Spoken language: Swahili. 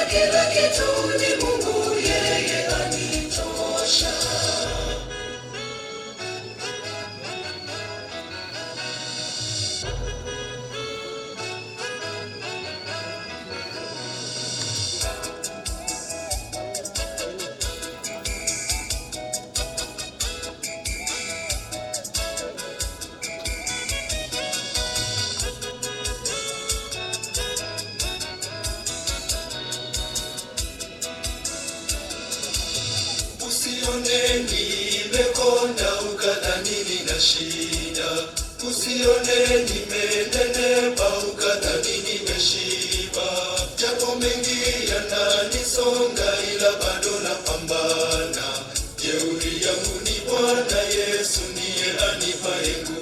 Kila kitu ni Mungu, yeye anitosha. Usione nimekonda ukadhani nina shida, usione nimenenepa ukadhani nimeshiba. Japo mengi yananisonga ila bado napambana. Jeuri yangu ni Bwana Yesu, ndiye anipaye nguvu.